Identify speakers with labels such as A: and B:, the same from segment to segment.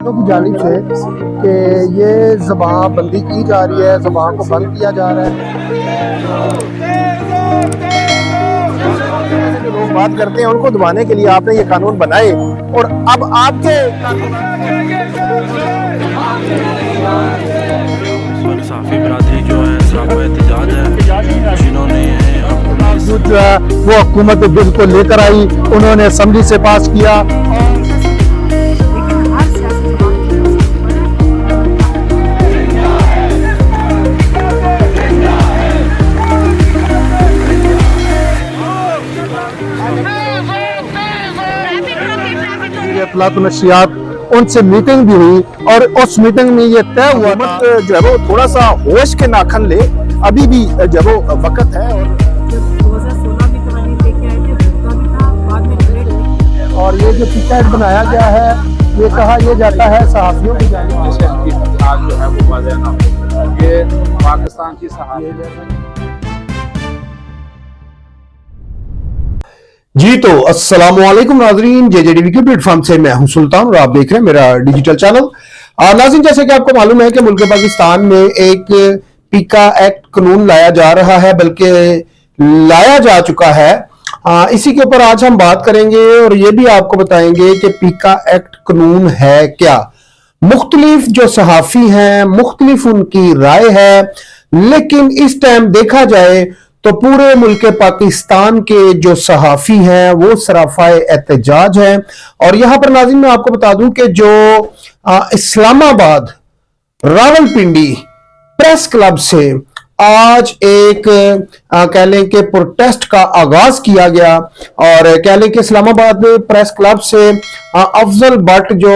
A: की जानिब से कि ये ज़बान बंदी की जा रही है, ज़बान को बंद किया जा रहा है। जो लोग बात करते हैं उनको दबाने के लिए आपने ये कानून बनाए और अब आपके
B: साफी बरादरी जो है सरापा एहतजाज है, जिन्होंने
A: जो है वो हुकूमत बिल को लेकर आई, उन्होंने असम्बली से पास किया। नशियात उनसे मीटिंग भी हुई और उस मीटिंग में ये तय हुआ जो है वो थोड़ा सा होश के नाखन ले, अभी भी जो वो वक्त है। और ये जो टिकट बनाया गया है, ये कहा यह जाता है सहाफियों की जानिब से
C: जो है वो वाज़ेह ना हो, ये पाकिस्तान की सहाफ़ियत।
A: जी तो अस्सलाम वालेकुम नाजरीन, JJTV के प्लेटफॉर्म से मैं हूं सुल्तान और आप देख रहे हैं मेरा डिजिटल चैनल। नाज़रीन, जैसे कि आपको मालूम है कि मुल्क पाकिस्तान में एक पीका एक्ट कानून लाया जा रहा है, बल्कि लाया जा चुका है। इसी के ऊपर आज हम बात करेंगे और ये भी आपको बताएंगे कि पीका एक्ट कानून है क्या। मुख्तलिफ जो सहाफी हैं, मुख्तलिफ उनकी राय है, लेकिन इस टाइम देखा जाए तो पूरे मुल्क पाकिस्तान के जो सहाफी हैं वो सराफाए एहतजाज हैं। और यहां पर नाज़रीन मैं आपको बता दूं कि जो इस्लामाबाद रावलपिंडी प्रेस क्लब से आज एक कह लें कि प्रोटेस्ट का आगाज किया गया और कह लें कि इस्लामाबाद प्रेस क्लब से अफजल भट्ट जो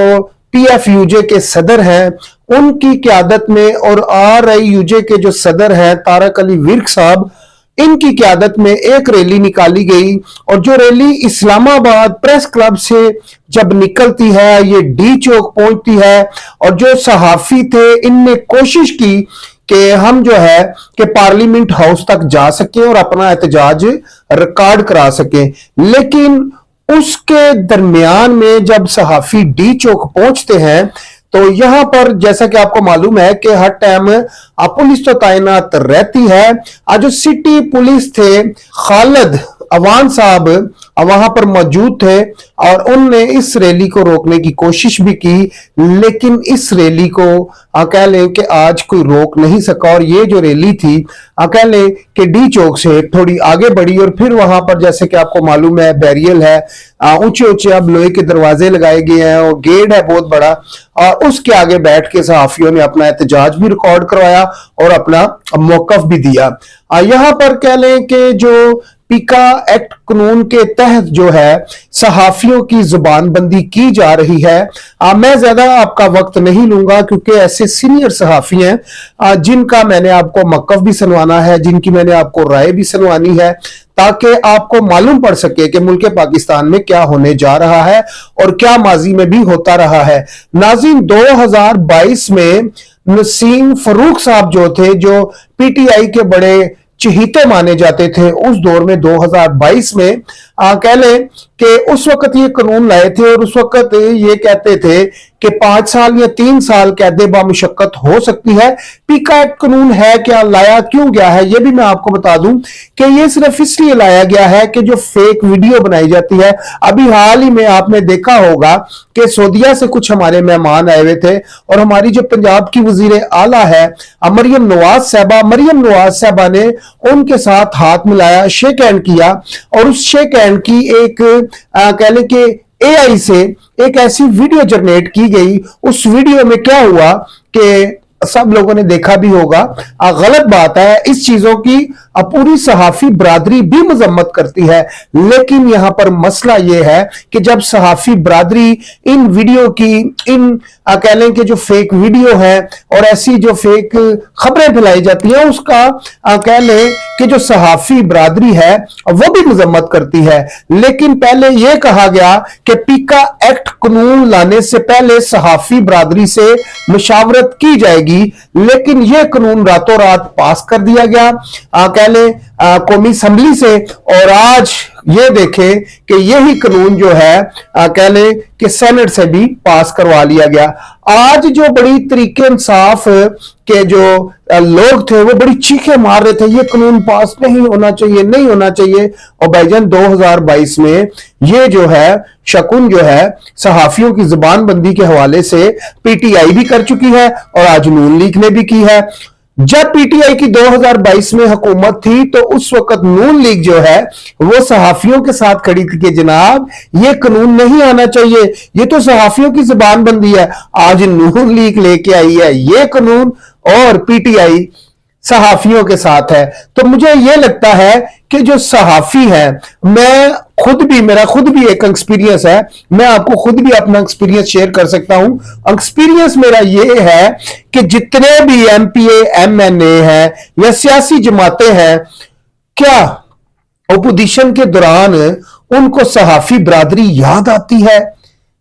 A: PFUJ के सदर हैं उनकी क़यादत में और RIUJ के जो सदर हैं तारक अली विर्क साहब, इनकी क़यादत में एक रैली निकाली गई। और जो रैली इस्लामाबाद प्रेस क्लब से जब निकलती है ये D चौक पहुंचती है और जो सहाफी थे इनने कोशिश की कि हम जो है कि पार्लियामेंट हाउस तक जा सकें और अपना एहतजाज रिकॉर्ड करा सकें, लेकिन उसके दरमियान में जब सहाफी D चौक पहुंचते हैं तो यहां पर जैसा कि आपको मालूम है कि हर टाइम पुलिस तो तैनात रहती है। आज जो सिटी पुलिस थे खालिद अवान साहब वहां पर मौजूद थे और उनने इस रैली को रोकने की कोशिश भी की, लेकिन इस रैली को कह लें कि आज कोई रोक नहीं सका। और ये जो रैली थी कह लें कि D चौक से थोड़ी आगे बढ़ी और फिर वहां पर जैसे कि आपको मालूम है बैरियल है, ऊंचे ऊंचे अब लोहे के दरवाजे लगाए गए हैं और गेट है बहुत बड़ा, और उसके आगे बैठ के सहाफियों ने अपना एहतजाज भी रिकॉर्ड करवाया और अपना मौकफ भी दिया। यहां पर कह लें कि जो पीका एक्ट कानून के तहत जो है सहाफियों की जुबानबंदी की जा रही है। मैं ज्यादा आपका वक्त नहीं लूंगा क्योंकि ऐसे सीनियर सहाफी हैं जिनका मैंने आपको मौकफ भी सुनवाना है, जिनकी मैंने आपको राय भी सुनवानी है, ताकि आपको मालूम पड़ सके कि मुल्क पाकिस्तान में क्या होने जा रहा है और क्या माजी में भी होता रहा है। नाज़रीन, 2022 में नसीम फरूक साहब जो थे, जो PTI के बड़े चहीते माने जाते थे, उस दौर में 2022 में कह लें कि उस वक्त ये कानून लाए थे और उस वक्त ये कहते थे कि 5 साल या 3 साल कैद बामुशक्कत हो सकती है। पीका एक्ट कानून है क्या, लाया क्यों गया है, ये भी मैं आपको बता दूं कि ये सिर्फ इसलिए लाया गया है कि जो फेक वीडियो बनाई जाती है, अभी हाल ही में आपने देखा होगा कि सऊदीया से कुछ हमारे मेहमान आए हुए थे और हमारी जो पंजाब की वजीर आला है मरियम नवाज साहबा ने उनके साथ हाथ मिलाया, शेक हैंड किया और उस शेक हैंड की एक कह लें कि AI से एक ऐसी वीडियो जनरेट की गई। उस वीडियो में क्या हुआ कि सब लोगों ने देखा भी होगा, गलत बात है, इस चीजों की पूरी सहाफी बरादरी भी मजम्मत करती है, लेकिन यहां पर मसला यह है कि जब सहाफी बरादरी इन वीडियो की, इन कह लें कि जो फेक वीडियो है और ऐसी जो फेक खबरें फैलाई जाती हैं उसका कह लें कि जो सहाफी बरादरी है वो भी मजम्मत करती है। लेकिन पहले यह कहा गया कि पीका एक्ट कानून लाने से पहले सहाफी बरादरी से मुशावरत की जाएगी, लेकिन यह कानून रातों रात पास कर दिया गया कह लें कौमी असम्बली से, और आज ये देखें कि यही कानून जो है कह लें कि सेनेट से भी पास करवा लिया गया। आज जो बड़ी तरीके इंसाफ के जो लोग थे वो बड़ी चीखें मार रहे थे, ये कानून पास नहीं होना चाहिए, नहीं होना चाहिए। और भाईजान 2022 में ये जो है शकुन जो है सहाफियों की जुबानबंदी के हवाले से पीटीआई भी कर चुकी है और आज नून लीग ने भी की है। जब पीटीआई की 2022 में हुकूमत थी तो उस वक्त नून लीग जो है वो सहाफियों के साथ खड़ी थी कि जनाब ये कानून नहीं आना चाहिए, ये तो सहाफियों की जुबानबंदी है। आज नून लीग लेके आई है ये कानून और पीटीआई सहाफियों के साथ है। तो मुझे यह लगता है कि जो सहाफी है, मेरा खुद भी एक एक्सपीरियंस है, मैं आपको खुद भी अपना एक्सपीरियंस शेयर कर सकता हूं। एक्सपीरियंस मेरा यह है कि जितने भी एमपीए एमएनए हैं या सियासी जमातें हैं, क्या ओपोजिशन के दौरान उनको सहाफी बरादरी याद आती है?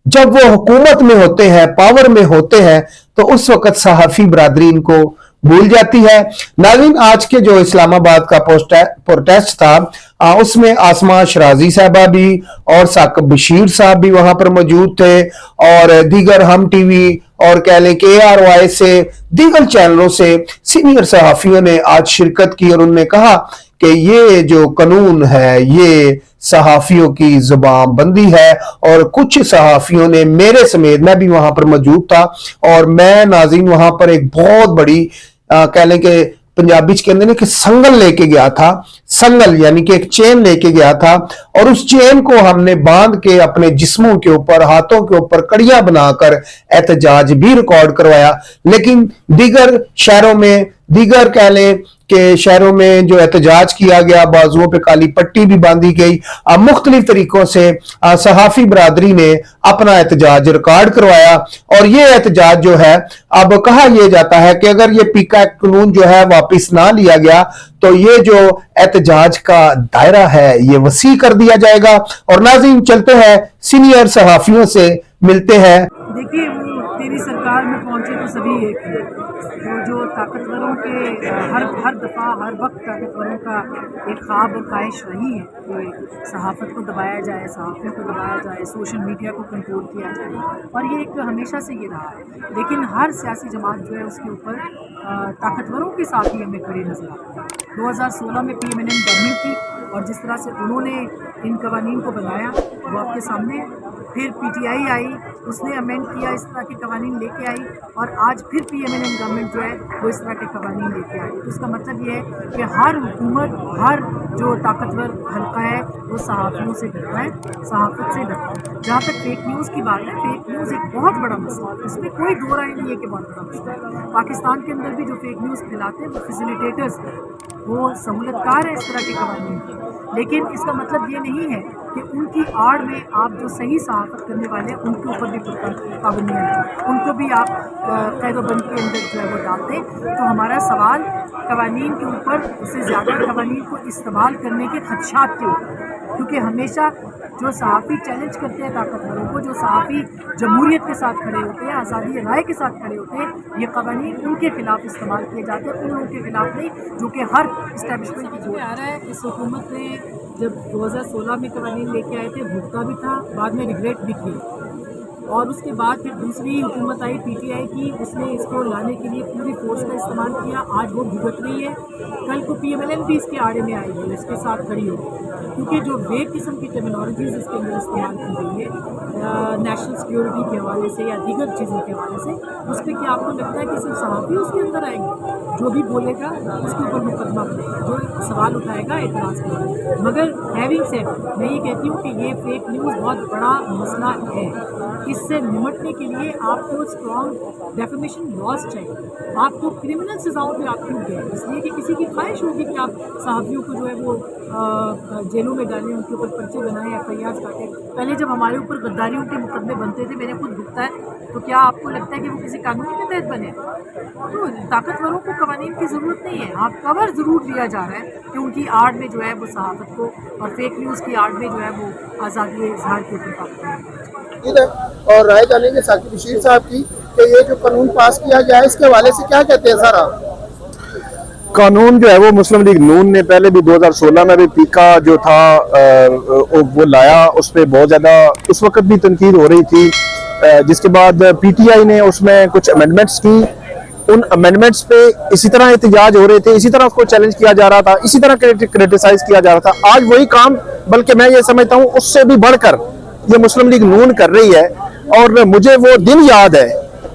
A: जब वो हुकूमत में होते हैं, पावर में होते हैं, तो उस वक्त सहाफी बरादरी इनको भूल जाती है। नाज़रीन, आज के जो इस्लामाबाद का प्रोटेस्ट था उसमें आसमा शराजी साहबा भी और साकिब बशीर साहब भी वहां पर मौजूद थे और दीगर हम टीवी और कह लें कि ARY से दीगर चैनलों से सीनियर सहाफियों ने आज शिरकत की और उन्होंने कहा कि ये जो कानून है ये सहाफियों की जुबान बंदी है। और कुछ सहाफियों ने मेरे समेत, मैं भी वहां पर मौजूद था और मैं नाज़रीन वहां पर एक बहुत बड़ी कह लें कि पंजाबी च कहते हैं कि संगल लेके गया था। संगल यानी कि एक चेन लेके गया था और उस चेन को हमने बांध के अपने जिस्मों के ऊपर, हाथों के ऊपर कड़ियां बनाकर एहतजाज भी रिकॉर्ड करवाया। लेकिन दीगर शहरों में, दीगर कह लें कि शहरों में जो एहतजाज किया गया, बाजुओं पे काली पट्टी भी बांधी गई, मुख्तलिफ तरीकों से सहाफी बरादरी ने अपना एहतजाज रिकॉर्ड करवाया। और ये एहतजाज जो है, अब कहा यह जाता है कि अगर ये पीका कानून जो है वापस ना लिया गया तो ये जो एहतजाज का दायरा है ये वसी कर दिया जाएगा। और नाज़रीन, चलते हैं सीनियर सहाफियों से मिलते हैं।
D: देखिए, वो तेरी सरकार में पहुंचे तो सभी एक ही, तो जो ताकतवरों के हर दफ़ा हर वक्त ताकतवरों का एक ख्वाब और ख्वाहिश रही है कि सहाफ़त को दबाया जाए, सहाफ़ियों को दबाया जाए, सोशल मीडिया को कंट्रोल किया जाए, और ये एक हमेशा से ये रहा है। लेकिन हर सियासी जमात जो है उसके ऊपर ताकतवरों के साथ ही हमें खड़े नजर आते हैं। 2016 में PMNN गवर्नमेंट थी और जिस तरह से उन्होंने इन कवानीन को बनाया वो आपके सामने। फिर PTI आई, उसने अमेंड किया, इस तरह के कवानीन लेके आई, और आज फिर PMNN गवर्नमेंट जो है वो इस तरह के कवानीन लेके आई। तो इसका मतलब ये है कि हर हुकूमत, हर जो ताकतवर हल्का है वो सहाफ़ियों से डरता है, सहाफ़त से डरता है। जहाँ तक फेक न्यूज़ की बात है, फेक न्यूज़ एक बहुत बड़ा मसला है, इसमें कोई दो राय नहीं है कि बहुत बड़ा मसला है। पाकिस्तान के अंदर भी जो फेक न्यूज़ फैलाते हैं वो फैसिलिटेटर्स हैं, वो सहूलतकार है इस तरह के कवानीन के। लेकिन इसका मतलब ये नहीं है कि उनकी आड़ में आप जो सही सहाफ़त करने वाले हैं उनके ऊपर भी पाबंदियाँ हैं, उनको भी आप कैदोबंद के अंदर जो है वो डालते। तो हमारा सवाल कवानीन के ऊपर, उससे ज़्यादा कवानीन को इस्तेमाल करने के खदशात के ऊपर, क्योंकि हमेशा जो सहाफ़ी चैलेंज करते हैं ताकतवरों को, जो सहाफ़ी जमहूरियत के साथ खड़े होते हैं, आज़ादी राय के साथ खड़े होते हैं, ये कवानीन उनके खिलाफ इस्तेमाल किए जाते हैं, उन लोगों के खिलाफ नहीं जो कि हर इस्टेब्लिशमेंट की जो आ रहा है। इस हुकूमत ने जब 2016 में कवानीन लेके आए थे, भुगता भी था, बाद में रिग्रेट भी किया, और उसके बाद फिर दूसरी हुकूमत आई PTI की, उसने इसको लाने के लिए पूरी फोर्स का इस्तेमाल किया। आज वो भुगत रही है, कल को PMNN भी इसके आड़े में आएगी, इसके साथ खड़ी होगी, क्योंकि जो वे किस्म की टेक्नोलॉजीज़ इसके अंदर इस्तेमाल की गई है नेशनल सिक्योरिटी के हवाले से या दीगर चीज़ों के हवाले से, उस पर क्या आपको लगता है कि सिर्फ सहाफ़ी उसके अंदर आएंगे? जो भी बोलेगा उसके ऊपर मुकदमा बनेगा, जो सवाल उठाएगा एतराज़ करेगा। मगर हैविंग सेड, मैं ये कहती हूँ कि ये फेक न्यूज़ बहुत बड़ा मसला है। इससे निमटने के लिए आपको स्ट्रॉन्ग डेफेमेशन लॉज चाहिए, आपको क्रिमिनल सजाओं पे आप क्यों गए? इसलिए कि किसी की ख्वाहिश होगी कि आप सहाफ़ियों को जो है वो जेलों में डालें, उनके ऊपर पर्चे बनाएं, FIRs काटें। पहले जब हमारे ऊपर गद्दारियों के मुकदमे बनते थे, मैंने खुद भुगता है, तो क्या आपको लगता है कि वो किसी कानून के तहत बने? तो ताकतवरों को कवानीन की ज़रूरत नहीं है। आप कवर ज़रूर लिया जा रहा है कि उनकी आड़ में जो है वो सहाफ़त को, और फेक न्यूज़ की आड़ में जो है वो आज़ादी इज़हार के ऊपर पाबंदी है।
A: और राय जानेंगे साकिब बशीर साहब की कि ये जो कानून पास किया गया है इसके हवाले से क्या कहते हैं सर आप?
E: कानून जो है वो मुस्लिम लीग नून ने पहले भी 2016 में भी पीका जो था वो लाया, उस पर बहुत ज़्यादा उस वक्त भी तनकीद हो रही थी, जिसके बाद पीटीआई ने उसमें कुछ अमेंडमेंट्स की। उन अमेंडमेंट्स पे इसी तरह एहतजाज हो रहे थे, इसी तरह उसको चैलेंज किया जा रहा था, इसी तरह क्रिटिसाइज किया जा रहा था। आज वही काम, बल्कि मैं ये समझता हूँ उससे भी बढ़कर ये मुस्लिम लीग नून कर रही है। और मुझे वो दिन याद है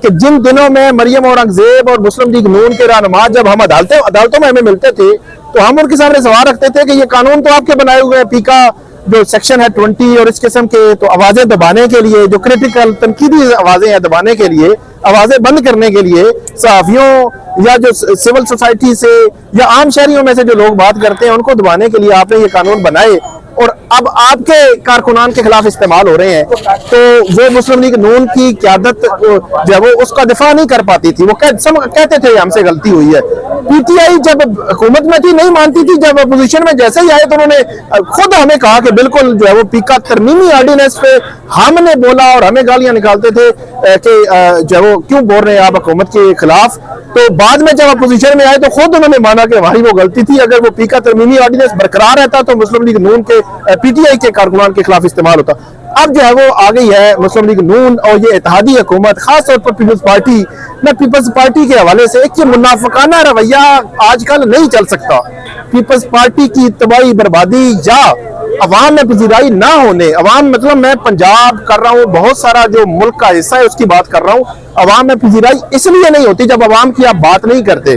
E: कि जिन दिनों में मरियम औरंगजेब और मुस्लिम लीग नून के रहनुमा जब हम अदालतों में हमें मिलते थे तो हम उनके सामने सवाल रखते थे कि ये कानून तो आपके बनाए हुए हैं, पीका जो सेक्शन है 20 और इस किस्म के, तो आवाजें दबाने के लिए, जो क्रिटिकल तनकीदी आवाजें हैं दबाने के लिए, आवाजें बंद करने के लिए सहाफियों या जो सिविल सोसाइटी से या आम शहरियों में से जो लोग बात करते हैं उनको दबाने के लिए आपने ये कानून बनाए और अब आपके कारकुनान के खिलाफ इस्तेमाल हो रहे हैं। तो वो मुस्लिम लीग नून की क़यादत जो है वो उसका दिफा नहीं कर पाती थी, वो कहते थे हमसे गलती हुई है। पीटीआई जब हुकूमत में थी नहीं मानती थी, जब अपोजिशन में जैसे ही आए तो उन्होंने खुद हमें कहा कि बिल्कुल जो है वो पीका तरमीमी ऑर्डिनेंस पे हमने बोला और हमें गालियां निकालते थे कि जो है वो क्यों बोल रहे हैं आप हुकूमत के खिलाफ। तो बाद में जब अपोजिशन में आए तो खुद उन्होंने माना कि हमारी वो गलती थी, अगर वो पीका तरमीमी ऑर्डिनेंस बरकरार रहता तो मुस्लिम लीग नून के पीटीआई के कारकुनान के खिलाफ इस्तेमाल होता। अब जो है वो आ गई है मुस्लिम लीग नून और ये इत्तेहादी हुकूमत, खासतौर पर पीपल्स पार्टी। मैं पीपल्स पार्टी के हवाले से एक मुनाफिकाना रवैया आजकल नहीं चल सकता। पीपल्स पार्टी की तबाही बर्बादी या अवाम में पजीराई ना होने, अवाम मतलब मैं पंजाब कर रहा हूँ, बहुत सारा जो मुल्क का हिस्सा है उसकी बात कर रहा हूँ, अवाम में पजीराई इसलिए नहीं होती जब अवाम की आप बात नहीं करते,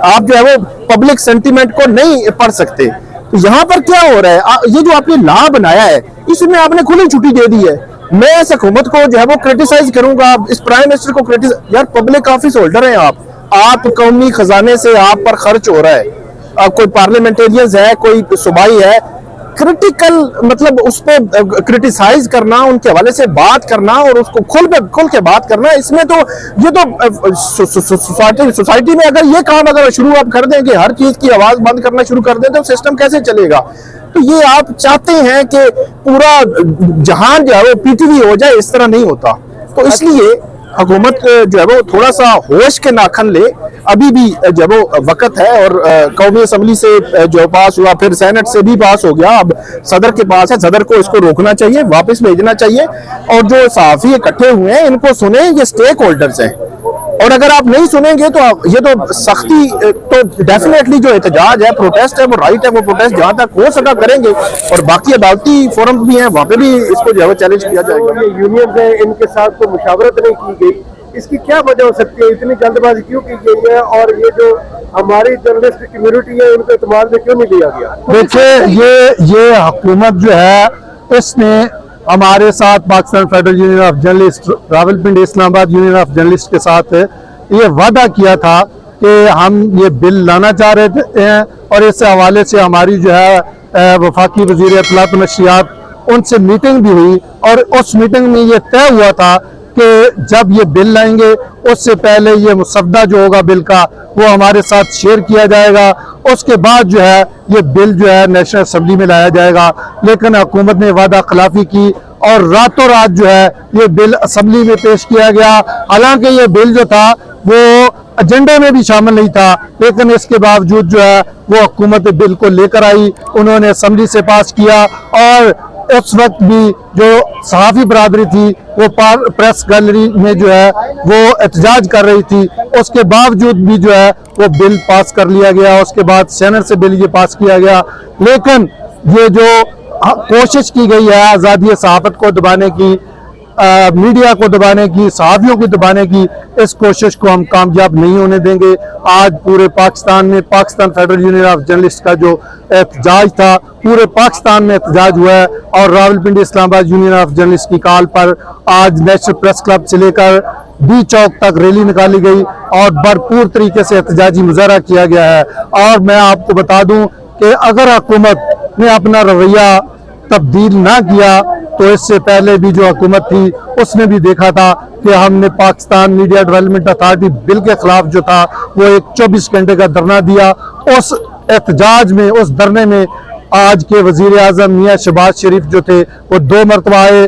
E: आप जो है वो पब्लिक सेंटीमेंट को नहीं पढ़ सकते। तो यहाँ पर क्या हो रहा है, ये जो आपने लॉ बनाया है इसमें आपने खुली छुट्टी दे दी है। मैं इस हुकूमत को जो है वो क्रिटिसाइज करूंगा, इस प्राइम मिनिस्टर को क्रिटिसाइज, यार पब्लिक ऑफिस होल्डर हैं आप कौमी खजाने से आप पर खर्च हो रहा है, कोई पार्लियामेंटेरियंस है, कोई सूबाई है, क्रिटिकल मतलब उस पर क्रिटिसाइज करना, उनके हवाले से बात करना और उसको खुल के बात करना, इसमें तो ये तो सोसाइटी में अगर ये काम अगर शुरू आप कर दें कि हर चीज की आवाज बंद करना शुरू कर दें तो सिस्टम कैसे चलेगा। तो ये आप चाहते हैं कि पूरा जहान जो है वो पीटीवी हो जाए, इस तरह नहीं होता। तो इसलिए हुकूमत जो है वो थोड़ा सा होश के नाखन ले, अभी भी जो है वो वक्त है। और कौमी असम्बली से जो पास हुआ, फिर सेनेट से भी पास हो गया, अब सदर के पास है, सदर को इसको रोकना चाहिए, वापस भेजना चाहिए। और जो सहाफी इकट्ठे हुए हैं इनको सुने, ये स्टेक होल्डर्स हैं, और अगर आप नहीं सुनेंगे तो ये तो सख्ती तो डेफिनेटली जो एहतजाज है, प्रोटेस्ट है, वो राइट है, वो प्रोटेस्ट जहां तक हो सका करेंगे। और बाकी अदालती फोरम भी हैं, वहां पे भी इसको जो है चैलेंज किया जाएगा।
F: ये यूनियन है, इनके साथ तो मुशावरत नहीं की गई, इसकी क्या वजह हो सकती है, इतनी जल्दबाजी क्यों की गई है, और ये जो हमारी जर्नलिस्ट कम्युनिटी है इनको इत्मीनान में क्यों नहीं लिया गया?
E: देखिए ये हुकूमत जो है इसने हमारे साथ Pakistan federal union of journalist, Rawalpindi Islamabad union of journalist के साथ ये वादा किया था कि हम ये बिल लाना चाह रहे हैं, और इस हवाले से हमारी जो है वफाकी वजीर इत्तलात व नशरियात उनसे मीटिंग भी हुई, और उस मीटिंग में ये तय हुआ था कि जब ये बिल लाएंगे उससे पहले ये मुसद्दा जो होगा बिल का वो हमारे साथ शेयर किया जाएगा, उसके बाद जो है ये बिल जो है नेशनल असेंबली में लाया जाएगा। लेकिन हुकूमत ने वादा खिलाफी की और रातों रात जो है ये बिल असेंबली में पेश किया गया। हालांकि ये बिल जो था वो एजेंडे में भी शामिल नहीं था, लेकिन इसके बावजूद जो है वो हुकूमत बिल को लेकर आई, उन्होंने असेंबली से पास किया। और उस वक्त भी जो सहाफी बरादरी थी वो प्रेस गैलरी में जो है वो एहतजाज कर रही थी, उसके बावजूद भी जो है वो बिल पास कर लिया गया। उसके बाद सेनेट से बिल ये पास किया गया। लेकिन ये जो कोशिश की गई है आज़ादी सहाफत को दबाने की, मीडिया को दबाने की, सहाफियों को दबाने की, इस कोशिश को हम कामयाब नहीं होने देंगे। आज पूरे पाकिस्तान में Pakistan federal union of journalist का जो एहतजाज था, पूरे पाकिस्तान में एहतजाज हुआ है, और Rawalpindi Islamabad union of journalist की कॉल पर आज नेशनल प्रेस क्लब से लेकर डी चौक तक रैली निकाली गई और भरपूर तरीके से एहतजाजी मुजाहरा किया गया है। और मैं आपको बता दूं कि अगर हुकूमत ने अपना रवैया तब्दील ना किया तो इससे पहले भी जो हुकूमत थी उसने भी देखा था कि हमने Pakistan media development authority bill के खिलाफ जो था वो एक 24 घंटे का धरना दिया। उस एहतजाज में, उस धरने में आज के वजीर आजम मियां शहबाज शरीफ जो थे वो 2 मरतबा आए,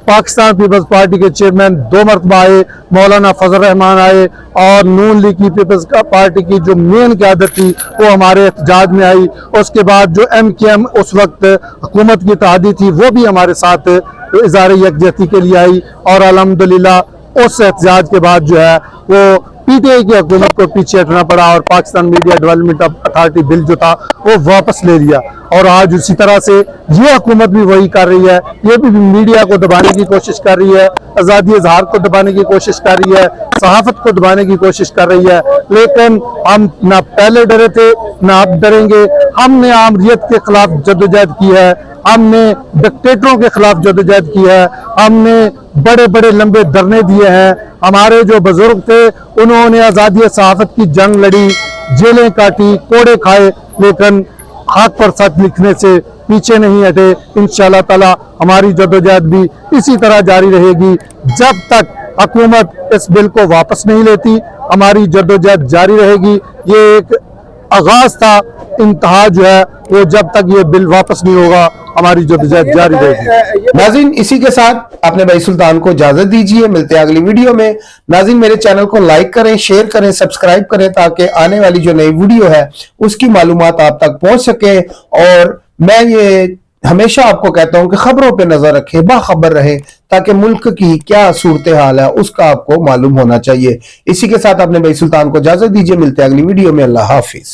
G: पाकिस्तान पीपल्स पार्टी के चेयरमैन 2 मरतबा आए, मौलाना फजल रहमान आए, और नून लीग की पीपल्स पार्टी की जो मेन क़यादत थी वो हमारे एहतजाज में आई। उसके बाद जो MKM उस वक्त हुकूमत की इत्तेहादी थी वो भी हमारे साथ इज़हार यकजहती के लिए आई, और अल्हम्दुलिल्लाह उस एहतजाज के बाद जो है वो PTI की हुकूमत को पीछे हटना पड़ा और Pakistan media development authority bill जो था वो वापस ले लिया। और आज उसी तरह से ये हुकूमत भी वही कर रही है, ये भी मीडिया को दबाने की कोशिश कर रही है, आज़ादी इज़हार को दबाने की कोशिश कर रही है, सहाफत को दबाने की कोशिश कर रही है। लेकिन हम ना पहले डरे थे ना अब डरेंगे। हमने आमरीत के खिलाफ जद्दोजहद की है, हमने डिक्टेटरों के खिलाफ जद्दोजहद की है, हमने बड़े बड़े लंबे धरने दिए हैं। हमारे जो बुजुर्ग थे उन्होंने आज़ादी सहाफत की जंग लड़ी, जेलें काटी, कोड़े खाए, लेकिन हक पर सच लिखने से पीछे नहीं हटे। इंशाअल्लाह ताला हमारी जद्दोजहद भी इसी तरह जारी रहेगी जब तक हुकूमत इस बिल को वापस नहीं लेती। हमारी जद्दोजहद जारी रहेगी। ये एक आगाज था, इंतहा जो है वो जब तक ये बिल वापस नहीं होगा हमारी जद्दोजहद जारी रहेगी।
A: नाज़रीन, इसी के साथ अपने भाई सुल्तान को इजाजत दीजिए, मिलते हैं अगली वीडियो में। नाज़रीन, मेरे चैनल को लाइक करें, शेयर करें, सब्सक्राइब करें ताकि आने वाली जो नई वीडियो है उसकी मालूमात आप तक पहुंच सके। और मैं ये हमेशा आपको कहता हूं कि खबरों पे नजर रखें, बाखबर रहें, ताकि मुल्क की क्या सूरत हाल है उसका आपको मालूम होना चाहिए। इसी के साथ अपने भाई सुल्तान को इजाजत दीजिए, मिलते हैं अगली वीडियो में। अल्लाह हाफिज।